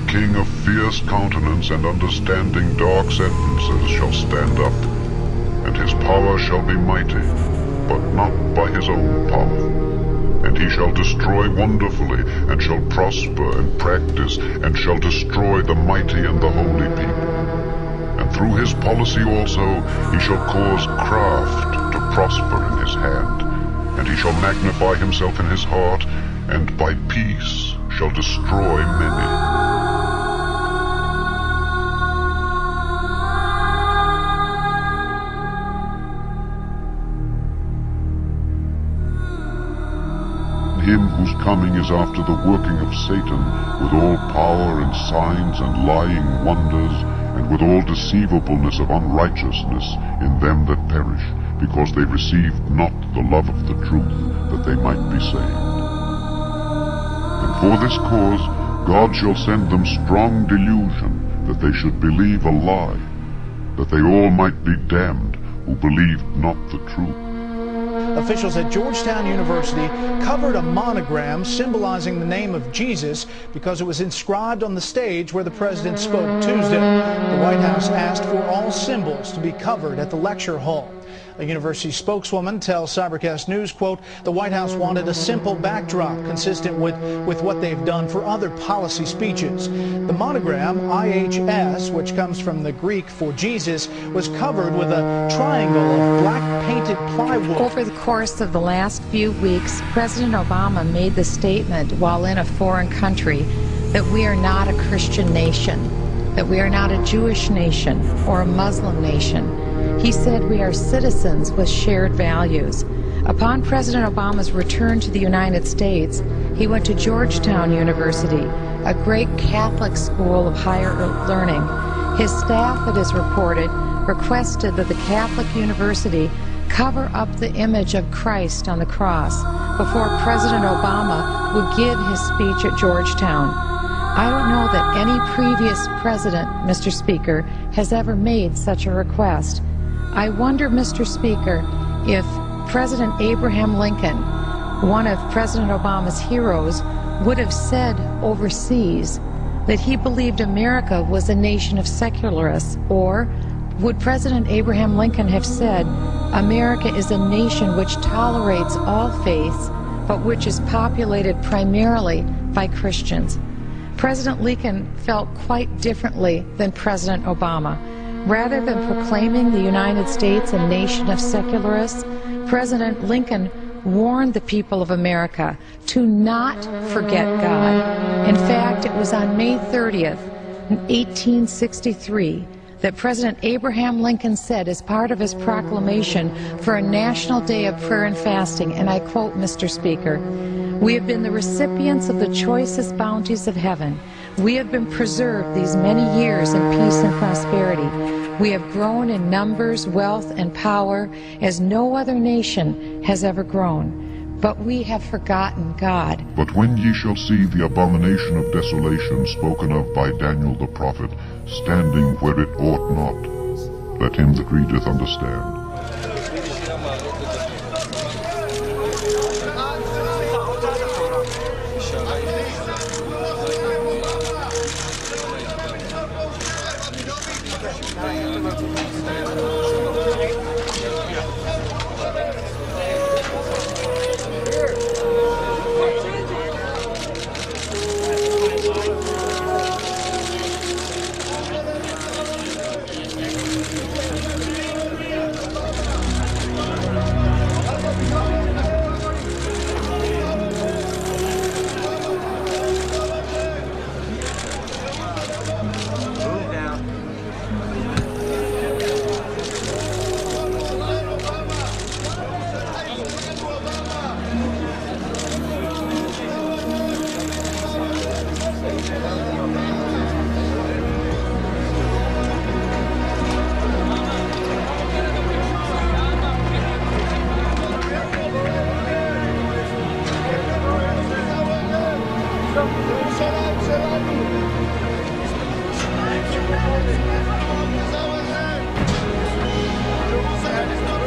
A king of fierce countenance and understanding dark sentences shall stand up, and his power shall be mighty, but not by his own power. And he shall destroy wonderfully, and shall prosper and practice, and shall destroy the mighty and the holy people. And through his policy also he shall cause craft to prosper in his hand, and he shall magnify himself in his heart, and by peace shall destroy many. Him whose coming is after the working of Satan, with all power and signs and lying wonders, and with all deceivableness of unrighteousness in them that perish, because they received not the love of the truth, that they might be saved. And for this cause God shall send them strong delusion, that they should believe a lie, that they all might be damned who believed not the truth. Officials at Georgetown University covered a monogram symbolizing the name of Jesus because it was inscribed on the stage where the president spoke Tuesday. The White House asked for all symbols to be covered at the lecture hall. A university spokeswoman tells Cybercast News, quote, the White House wanted a simple backdrop consistent with what they've done for other policy speeches. The monogram, IHS, which comes from the Greek for Jesus, was covered with a triangle of black painted plywood. Over the course of the last few weeks, President Obama made the statement while in a foreign country that we are not a Christian nation, that we are not a Jewish nation or a Muslim nation. He said we are citizens with shared values. Upon President Obama's return to the United States, he went to Georgetown University, a great Catholic school of higher learning. His staff, it is reported, requested that the Catholic University cover up the image of Christ on the cross before President Obama would give his speech at Georgetown. I don't know that any previous president, Mr. Speaker, has ever made such a request. I wonder, Mr. Speaker, if President Abraham Lincoln, one of President Obama's heroes, would have said overseas that he believed America was a nation of secularists, or would President Abraham Lincoln have said America is a nation which tolerates all faiths, but which is populated primarily by Christians? President Lincoln felt quite differently than President Obama. Rather than proclaiming the United States a nation of secularists, President Lincoln warned the people of America to not forget God. In fact, it was on May 30th, 1863, that President Abraham Lincoln said as part of his proclamation for a national day of prayer and fasting, and I quote, Mr. Speaker, "We have been the recipients of the choicest bounties of heaven. We have been preserved these many years in peace and prosperity. We have grown in numbers, wealth, and power as no other nation has ever grown. But we have forgotten God." But when ye shall see the abomination of desolation spoken of by Daniel the prophet, standing where it ought not, let him that readeth understand. Jerusalem